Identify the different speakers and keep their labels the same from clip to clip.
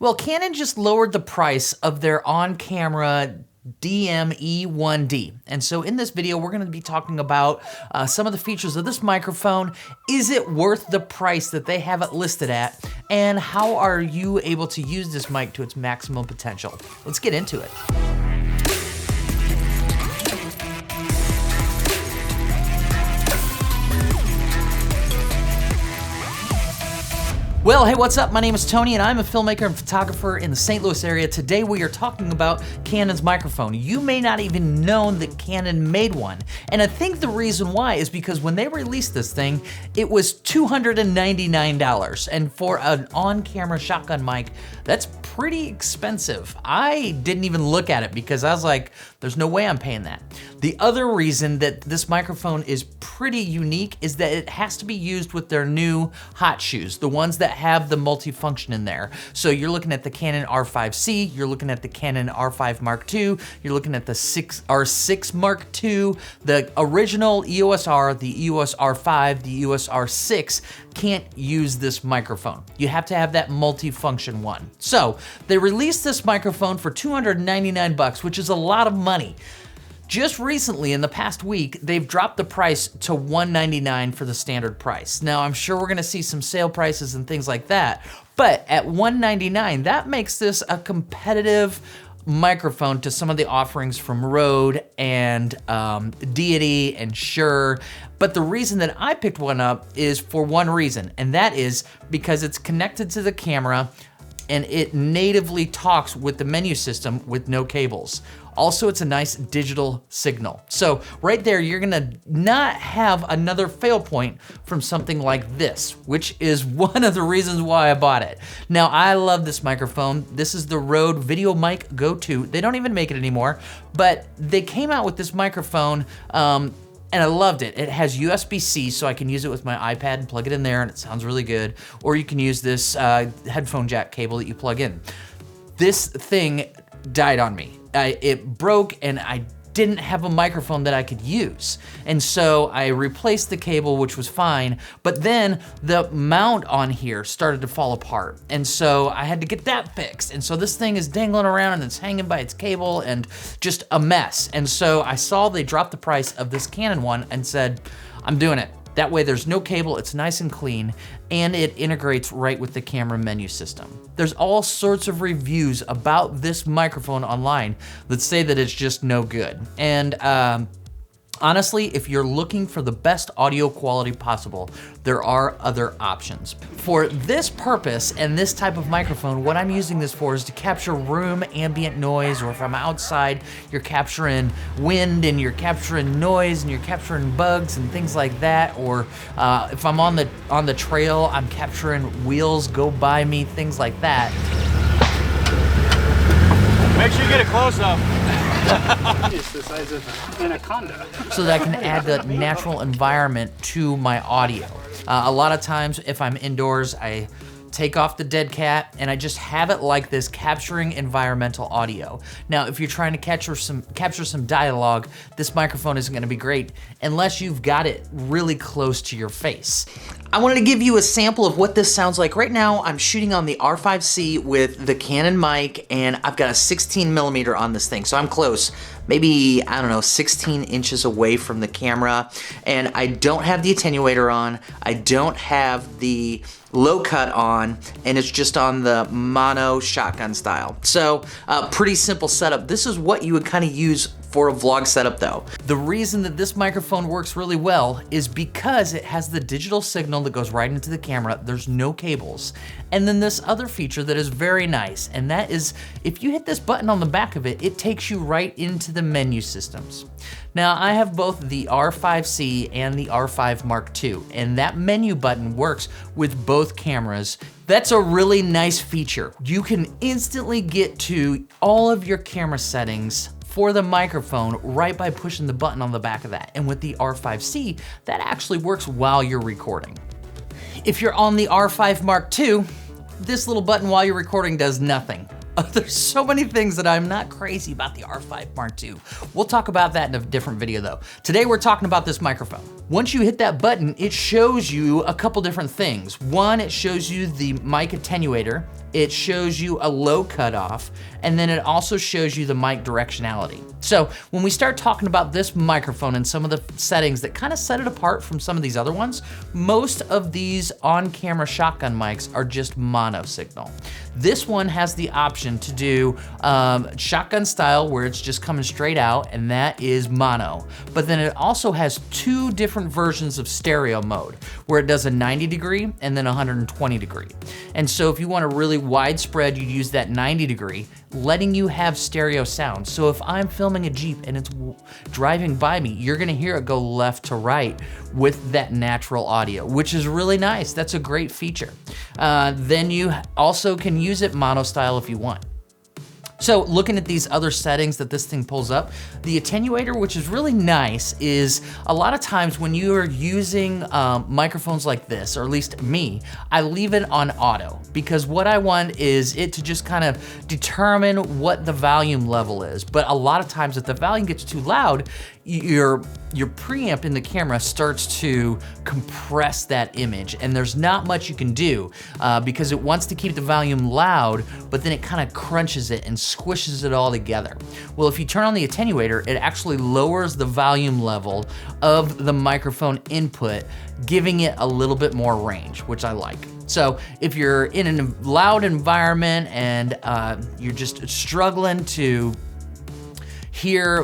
Speaker 1: Well, Canon just lowered the price of their on-camera DM-E1D. And so in this video, we're gonna be talking about some of the features of this microphone. Is it worth the price that they have it listed at? And how are you able to use this mic to its maximum potential? Let's get into it. Well, hey, what's up? My name is Tony and I'm a filmmaker and photographer in the St. Louis area. Today we are talking about Canon's microphone. You may not even know that Canon made one. And I think the reason why is because when they released this thing, it was $299. And for an on-camera shotgun mic, that's pretty expensive. I didn't even look at it because I was like, there's no way I'm paying that. The other reason that this microphone is pretty unique is that it has to be used with their new hot shoes, the ones that have the multifunction in there. So you're looking at the Canon R5C, you're looking at the Canon R5 Mark II, you're looking at the R6 Mark II, the original EOS R, the EOS R5, the EOS R6 can't use this microphone. You have to have that multifunction one. So they released this microphone for $299, which is a lot of money. Just recently, in the past week, they've dropped the price to $199 for the standard price. Now, I'm sure we're gonna see some sale prices and things like that, but at $199, that makes this a competitive microphone to some of the offerings from Rode and Deity and Shure. But the reason that I picked one up is for one reason, and that is because it's connected to the camera and it natively talks with the menu system with no cables. Also, it's a nice digital signal. So right there, you're gonna not have another fail point from something like this, which is one of the reasons why I bought it. Now, I love this microphone. This is the Rode Video Mic Go 2. They don't even make it anymore, but they came out with this microphone and I loved it. It has USB-C, so I can use it with my iPad and plug it in there and it sounds really good. Or you can use this headphone jack cable that you plug in. This thing died on me. It broke and I didn't have a microphone that I could use. And so I replaced the cable, which was fine, but then the mount on here started to fall apart. And so I had to get that fixed. And so this thing is dangling around and it's hanging by its cable and just a mess. And so I saw they dropped the price of this Canon one and said, I'm doing it. That way there's no cable, it's nice and clean, and it integrates right with the camera menu system. There's all sorts of reviews about this microphone online that say that it's just no good. And honestly, if you're looking for the best audio quality possible, there are other options. For this purpose and this type of microphone, what I'm using this for is to capture room ambient noise, or if I'm outside, you're capturing wind and you're capturing noise and you're capturing bugs and things like that. Or if I'm on the trail, I'm capturing wheels go by me, things like that.
Speaker 2: Make sure you get a close-up. It's the size of an anaconda.
Speaker 1: So that I can add the natural environment to my audio. A lot of times if I'm indoors, I take off the dead cat and I just have it like this, capturing environmental audio. Now, if you're trying to capture some dialogue, this microphone isn't gonna be great unless you've got it really close to your face. I wanted to give you a sample of what this sounds like. Right now, I'm shooting on the R5C with the Canon mic, and I've got a 16mm on this thing, so I'm close. Maybe, I don't know, 16 inches away from the camera, and I don't have the attenuator on, I don't have the low cut on, and it's just on the mono shotgun style. So, pretty simple setup. This is what you would kind of use for a vlog setup though. The reason that this microphone works really well is because it has the digital signal that goes right into the camera. There's no cables. And then this other feature that is very nice, and that is if you hit this button on the back of it, it takes you right into the menu systems. Now, I have both the R5C and the R5 Mark II, and that menu button works with both cameras. That's a really nice feature. You can instantly get to all of your camera settings for the microphone right by pushing the button on the back of that. And with the R5C, that actually works while you're recording. If you're on the R5 Mark II, this little button while you're recording does nothing. There's so many things that I'm not crazy about the R5 Mark II. We'll talk about that in a different video though. Today we're talking about this microphone. Once you hit that button, it shows you a couple different things. One, it shows you the mic attenuator. It shows you a low cutoff, and then it also shows you the mic directionality. So when we start talking about this microphone and some of the settings that kind of set it apart from some of these other ones, most of these on-camera shotgun mics are just mono signal. This one has the option to do shotgun style where it's just coming straight out, and that is mono. But then it also has two different versions of stereo mode where it does a 90 degree and then 120 degree. And so if you want a really widespread, you use that 90 degree, letting you have stereo sound. So if I'm filming a Jeep and it's driving by me, you're gonna hear it go left to right with that natural audio, which is really nice. That's a great feature. Then you also can use it mono style if you want. So looking at these other settings that this thing pulls up, the attenuator, which is really nice, is a lot of times when you are using microphones like this, or at least me, I leave it on auto because what I want is it to just kind of determine what the volume level is. But a lot of times if the volume gets too loud, your preamp in the camera starts to compress that image, and there's not much you can do because it wants to keep the volume loud, but then it kind of crunches it and squishes it all together. Well, if you turn on the attenuator, it actually lowers the volume level of the microphone input, giving it a little bit more range, which I like. So if you're in a loud environment and you're just struggling to hear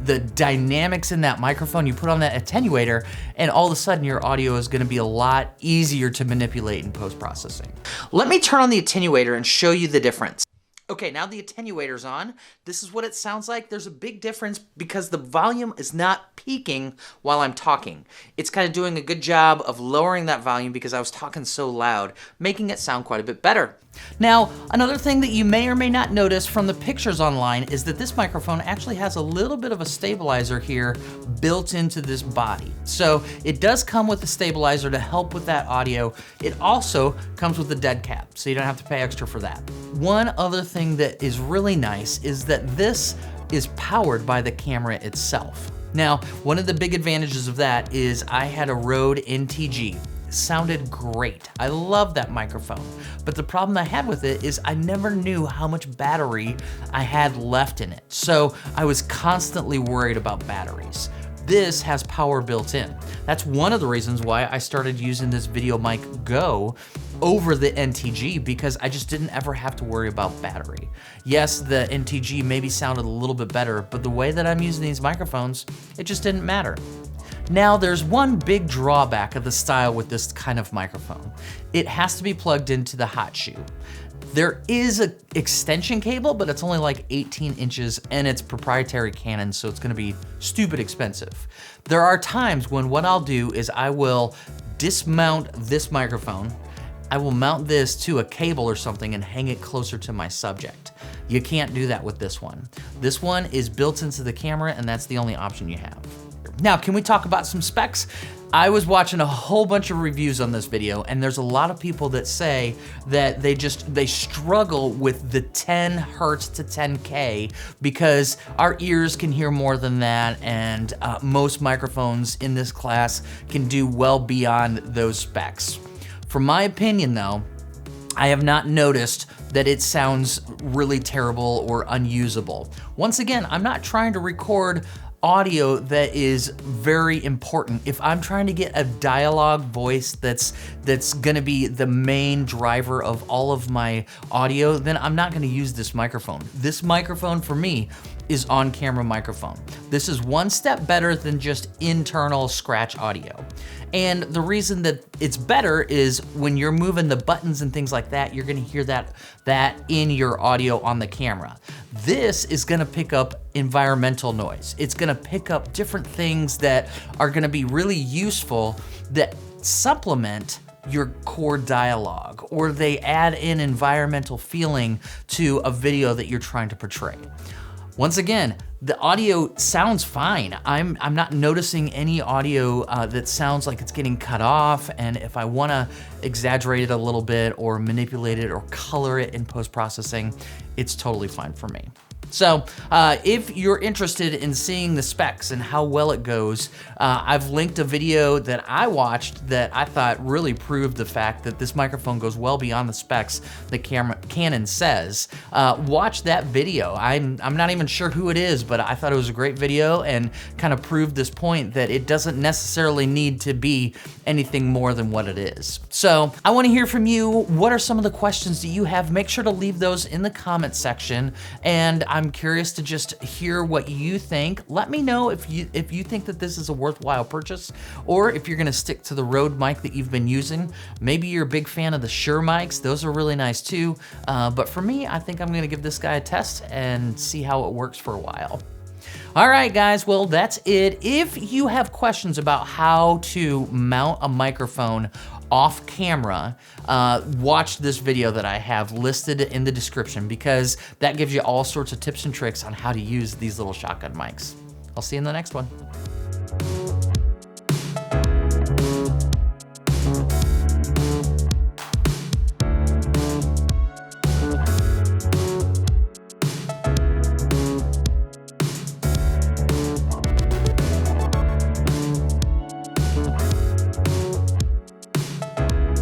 Speaker 1: the dynamics in that microphone, you put on that attenuator, and all of a sudden your audio is gonna be a lot easier to manipulate in post-processing. Let me turn on the attenuator and show you the difference. Okay, now the attenuator's on. This is what it sounds like. There's a big difference because the volume is not peaking while I'm talking. It's kind of doing a good job of lowering that volume because I was talking so loud, making it sound quite a bit better. Now, another thing that you may or may not notice from the pictures online is that this microphone actually has a little bit of a stabilizer here built into this body. So it does come with a stabilizer to help with that audio. It also comes with a dead cap, so you don't have to pay extra for that. One other thing that is really nice is that this is powered by the camera itself. Now, one of the big advantages of that is I had a Rode NTG. Sounded great. I love that microphone. But the problem I had with it is I never knew how much battery I had left in it. So I was constantly worried about batteries. This has power built in. That's one of the reasons why I started using this Video Mic Go over the NTG, because I just didn't ever have to worry about battery. Yes, the NTG maybe sounded a little bit better, but the way that I'm using these microphones, it just didn't matter. Now, there's one big drawback of the style with this kind of microphone. It has to be plugged into the hot shoe. There is an extension cable, but it's only like 18 inches and it's proprietary Canon, so it's gonna be stupid expensive. There are times when what I'll do is I will dismount this microphone, I will mount this to a cable or something and hang it closer to my subject. You can't do that with this one. This one is built into the camera and that's the only option you have. Now, can we talk about some specs? I was watching a whole bunch of reviews on this video, and there's a lot of people that say that they struggle with the 10 hertz to 10K because our ears can hear more than that, and most microphones in this class can do well beyond those specs. From my opinion though, I have not noticed that it sounds really terrible or unusable. Once again, I'm not trying to record audio that is very important. If I'm trying to get a dialogue voice that's gonna be the main driver of all of my audio, then I'm not gonna use this microphone. This microphone for me is on-camera microphone. This is one step better than just internal scratch audio. And the reason that it's better is when you're moving the buttons and things like that, you're gonna hear that in your audio on the camera. This is gonna pick up environmental noise. It's gonna pick up different things that are gonna be really useful that supplement your core dialogue, or they add in environmental feeling to a video that you're trying to portray. Once again, the audio sounds fine. I'm not noticing any audio that sounds like it's getting cut off, and if I wanna exaggerate it a little bit or manipulate it or color it in post-processing, it's totally fine for me. So if you're interested in seeing the specs and how well it goes, I've linked a video that I watched that I thought really proved the fact that this microphone goes well beyond the specs that Canon says. Watch that video. I'm not even sure who it is, but I thought it was a great video and kind of proved this point that it doesn't necessarily need to be anything more than what it is. So I want to hear from you. What are some of the questions that you have? Make sure to leave those in the comment section, and I'm curious to just hear what you think. Let me know if you think that this is a worthwhile purchase, or if you're gonna stick to the Rode mic that you've been using. Maybe you're a big fan of the Shure mics. Those are really nice too. But for me, I think I'm gonna give this guy a test and see how it works for a while. All right, guys, well, that's it. If you have questions about how to mount a microphone off camera, watch this video that I have listed in the description, because that gives you all sorts of tips and tricks on how to use these little shotgun mics. I'll see you in the next one.